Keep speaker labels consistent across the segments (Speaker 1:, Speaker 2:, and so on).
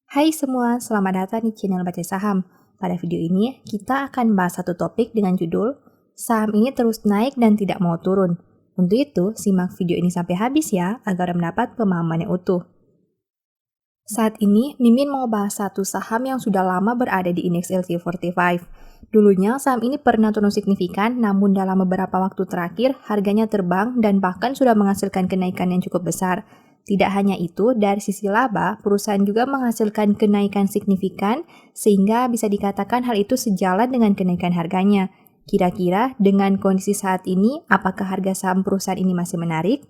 Speaker 1: Hai semua, selamat datang di channel Baca Saham. Pada video ini, kita akan bahas satu topik dengan judul Saham ini terus naik dan tidak mau turun. Untuk itu, simak video ini sampai habis ya, agar mendapat pemahaman yang utuh. Saat ini, Mimin mau bahas satu saham yang sudah lama berada di indeks LQ45. Dulunya, saham ini pernah turun signifikan, namun dalam beberapa waktu terakhir, harganya terbang dan bahkan sudah menghasilkan kenaikan yang cukup besar. Tidak hanya itu, dari sisi laba, perusahaan juga menghasilkan kenaikan signifikan, sehingga bisa dikatakan hal itu sejalan dengan kenaikan harganya. Kira-kira, dengan kondisi saat ini, apakah harga saham perusahaan ini masih menarik?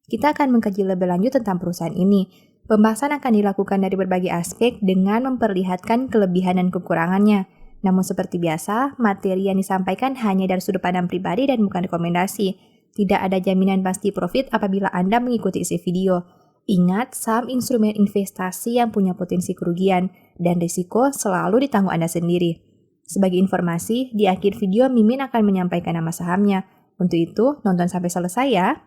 Speaker 1: Kita akan mengkaji lebih lanjut tentang perusahaan ini. Pembahasan akan dilakukan dari berbagai aspek dengan memperlihatkan kelebihan dan kekurangannya. Namun seperti biasa, materi yang disampaikan hanya dari sudut pandang pribadi dan bukan rekomendasi. Tidak ada jaminan pasti profit apabila Anda mengikuti isi video. Ingat, saham instrumen investasi yang punya potensi kerugian, dan risiko selalu ditanggung Anda sendiri. Sebagai informasi, di akhir video Mimin akan menyampaikan nama sahamnya. Untuk itu, nonton sampai selesai ya.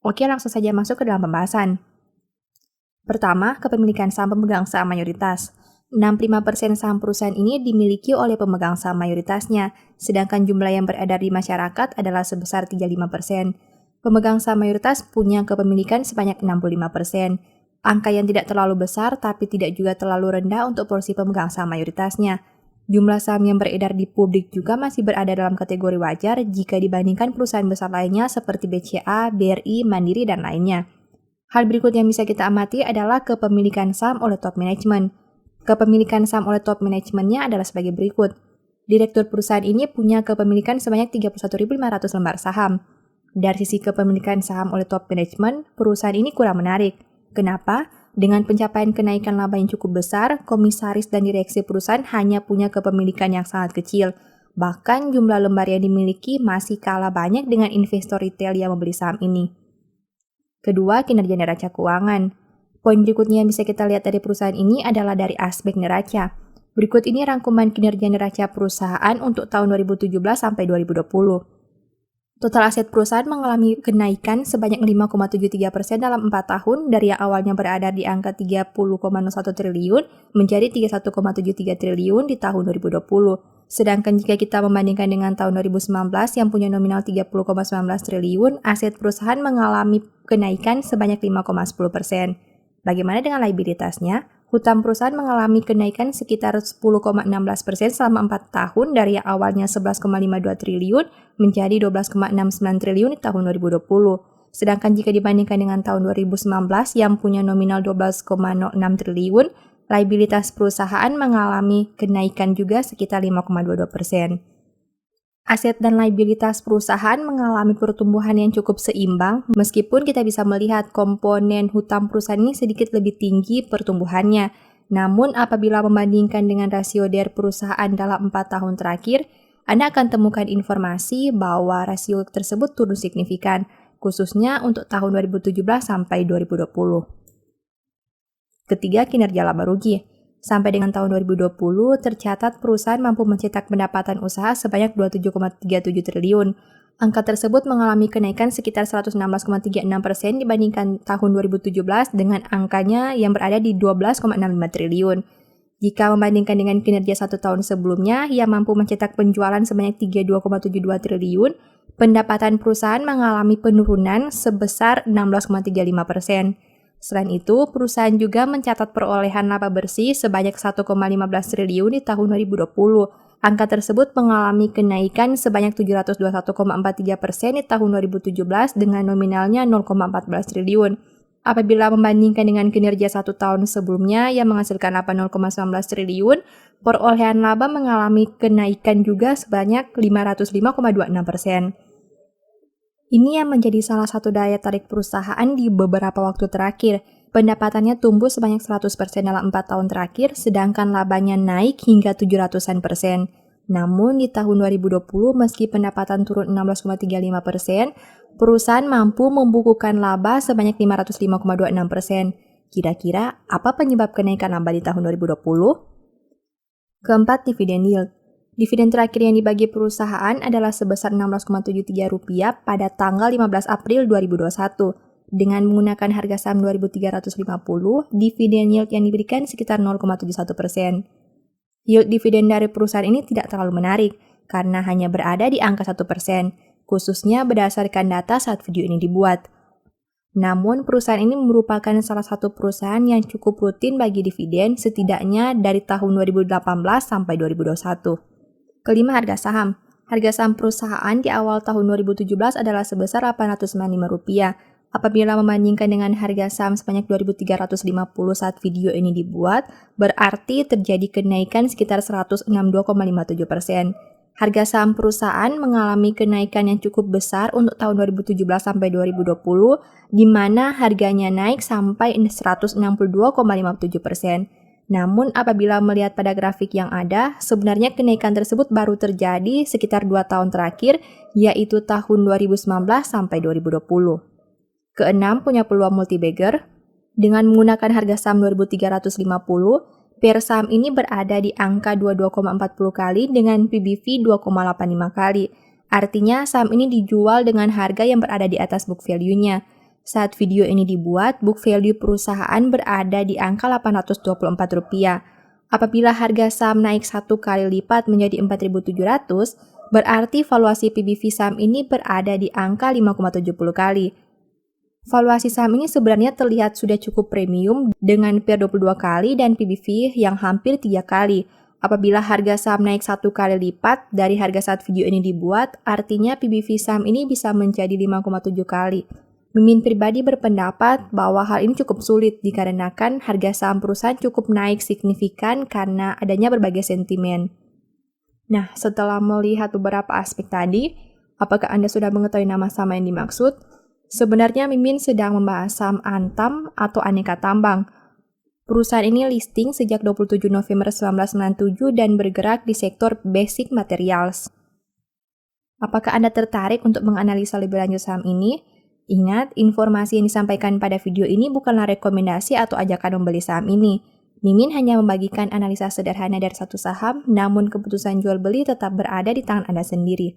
Speaker 1: Oke, langsung saja masuk ke dalam pembahasan. Pertama, kepemilikan saham pemegang saham mayoritas. 65% saham perusahaan ini dimiliki oleh pemegang saham mayoritasnya, sedangkan jumlah yang beredar di masyarakat adalah sebesar 35%. Pemegang saham mayoritas punya kepemilikan sebanyak 65%. Angka yang tidak terlalu besar tapi tidak juga terlalu rendah untuk porsi pemegang saham mayoritasnya. Jumlah saham yang beredar di publik juga masih berada dalam kategori wajar jika dibandingkan perusahaan besar lainnya seperti BCA, BRI, Mandiri, dan lainnya. Hal berikut yang bisa kita amati adalah kepemilikan saham oleh top management. Kepemilikan saham oleh top manajemennya adalah sebagai berikut. Direktur perusahaan ini punya kepemilikan sebanyak 31.500 lembar saham. Dari sisi kepemilikan saham oleh top management, perusahaan ini kurang menarik. Kenapa? Dengan pencapaian kenaikan laba yang cukup besar, komisaris dan direksi perusahaan hanya punya kepemilikan yang sangat kecil. Bahkan jumlah lembar yang dimiliki masih kalah banyak dengan investor retail yang membeli saham ini. Kedua, kinerja neraca keuangan. Poin berikutnya yang bisa kita lihat dari perusahaan ini adalah dari aspek neraca. Berikut ini rangkuman kinerja neraca perusahaan untuk tahun 2017 sampai 2020. Total aset perusahaan mengalami kenaikan sebanyak 5,73% dalam 4 tahun dari yang awalnya berada di angka 30,01 triliun menjadi 31,73 triliun di tahun 2020. Sedangkan jika kita membandingkan dengan tahun 2019 yang punya nominal 30,19 triliun, aset perusahaan mengalami kenaikan sebanyak 5,10%. Bagaimana dengan liabilitasnya? Hutang perusahaan mengalami kenaikan sekitar 10,16% selama 4 tahun dari yang awalnya 11,52 triliun menjadi 12,69 triliun di tahun 2020. Sedangkan jika dibandingkan dengan tahun 2019 yang punya nominal 12,06 triliun, liabilitas perusahaan mengalami kenaikan juga sekitar 5,22%. Aset dan liabilitas perusahaan mengalami pertumbuhan yang cukup seimbang, meskipun kita bisa melihat komponen hutang perusahaan ini sedikit lebih tinggi pertumbuhannya. Namun apabila membandingkan dengan rasio DER perusahaan dalam 4 tahun terakhir, Anda akan temukan informasi bahwa rasio tersebut turun signifikan, khususnya untuk tahun 2017 sampai 2020. Ketiga, kinerja laba rugi. Sampai dengan tahun 2020, tercatat perusahaan mampu mencetak pendapatan usaha sebanyak 27,37 triliun. Angka tersebut mengalami kenaikan sekitar 116,36% dibandingkan tahun 2017 dengan angkanya yang berada di 12,65 triliun. Jika membandingkan dengan kinerja 1 tahun sebelumnya yang mampu mencetak penjualan sebanyak 32,72 triliun, pendapatan perusahaan mengalami penurunan sebesar 16,35%. Selain itu, perusahaan juga mencatat perolehan laba bersih sebanyak 1,15 triliun di tahun 2020. Angka tersebut mengalami kenaikan sebanyak 721,43% di tahun 2017 dengan nominalnya 0,14 triliun. Apabila membandingkan dengan kinerja 1 tahun sebelumnya yang menghasilkan laba 0,19 triliun, perolehan laba mengalami kenaikan juga sebanyak 505,26%. Ini yang menjadi salah satu daya tarik perusahaan di beberapa waktu terakhir. Pendapatannya tumbuh sebanyak 100% dalam 4 tahun terakhir, sedangkan labanya naik hingga 700%. Namun di tahun 2020, meski pendapatan turun 16,35%, perusahaan mampu membukukan laba sebanyak 505,26%. Kira-kira apa penyebab kenaikan laba di tahun 2020? Keempat, dividen yield. Dividen terakhir yang dibagi perusahaan adalah sebesar Rp16,73 pada tanggal 15 April 2021. Dengan menggunakan harga saham 2.350, dividen yield yang diberikan sekitar 0,71%. Yield dividen dari perusahaan ini tidak terlalu menarik, karena hanya berada di angka 1%, khususnya berdasarkan data saat video ini dibuat. Namun, perusahaan ini merupakan salah satu perusahaan yang cukup rutin bagi dividen setidaknya dari tahun 2018 sampai 2021. Kelima, harga saham. Harga saham perusahaan di awal tahun 2017 adalah sebesar Rp895. Apabila membandingkan dengan harga saham sebanyak 2.350 saat video ini dibuat, berarti terjadi kenaikan sekitar 162,57%. Harga saham perusahaan mengalami kenaikan yang cukup besar untuk tahun 2017 sampai 2020, di mana harganya naik sampai 162,57%. Namun apabila melihat pada grafik yang ada, sebenarnya kenaikan tersebut baru terjadi sekitar 2 tahun terakhir, yaitu tahun 2019 sampai 2020. Keenam, punya peluang multi-bagger. Dengan menggunakan harga saham 2.350, pair saham ini berada di angka 22,40 kali dengan PBV 2,85 kali. Artinya saham ini dijual dengan harga yang berada di atas book value-nya. Saat video ini dibuat, book value perusahaan berada di angka Rp824. Apabila harga saham naik 1 kali lipat menjadi 4.700, berarti valuasi PBV saham ini berada di angka 5,70 kali. Valuasi saham ini sebenarnya terlihat sudah cukup premium dengan PER 22 kali dan PBV yang hampir 3 kali. Apabila harga saham naik 1 kali lipat dari harga saat video ini dibuat, artinya PBV saham ini bisa menjadi 5,7 kali. Mimin pribadi berpendapat bahwa hal ini cukup sulit dikarenakan harga saham perusahaan cukup naik signifikan karena adanya berbagai sentimen. Nah, setelah melihat beberapa aspek tadi, apakah Anda sudah mengetahui nama saham yang dimaksud? Sebenarnya Mimin sedang membahas saham Antam atau Aneka Tambang. Perusahaan ini listing sejak 27 November 1997 dan bergerak di sektor basic materials. Apakah Anda tertarik untuk menganalisa lebih lanjut saham ini? Ingat, informasi yang disampaikan pada video ini bukanlah rekomendasi atau ajakan membeli saham ini. Mimin hanya membagikan analisa sederhana dari satu saham, namun keputusan jual beli tetap berada di tangan Anda sendiri.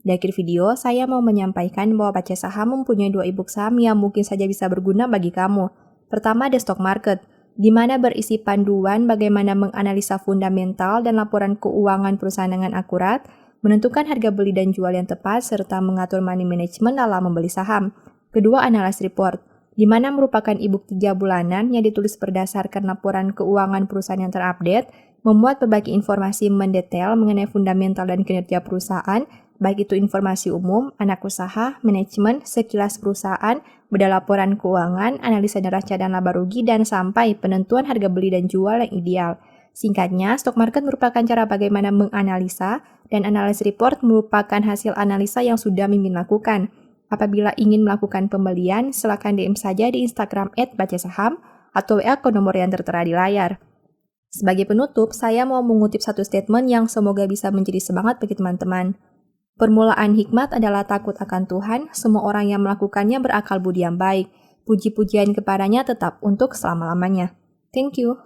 Speaker 1: Di akhir video, saya mau menyampaikan bahwa Baca Saham mempunyai 2 e-book saham yang mungkin saja bisa berguna bagi kamu. Pertama, The Stock Market, di mana berisi panduan bagaimana menganalisa fundamental dan laporan keuangan perusahaan dengan akurat, menentukan harga beli dan jual yang tepat, serta mengatur money management dalam membeli saham. Kedua, Analyst Report, di mana merupakan e-book 3 bulanan yang ditulis berdasarkan laporan keuangan perusahaan yang terupdate, memuat berbagai informasi mendetail mengenai fundamental dan kinerja perusahaan, baik itu informasi umum, anak usaha, manajemen, sekilas perusahaan, beda laporan keuangan, analisa neraca dan laba rugi, dan sampai penentuan harga beli dan jual yang ideal. Singkatnya, stock market merupakan cara bagaimana menganalisa, dan analysis report merupakan hasil analisa yang sudah Mimin lakukan. Apabila ingin melakukan pembelian, silakan DM saja di Instagram @bacasaham atau WA ke nomor yang tertera di layar. Sebagai penutup, saya mau mengutip satu statement yang semoga bisa menjadi semangat bagi teman-teman. Permulaan hikmat adalah takut akan Tuhan, semua orang yang melakukannya berakal budi yang baik. Puji-pujian kepadanya tetap untuk selama-lamanya. Thank you.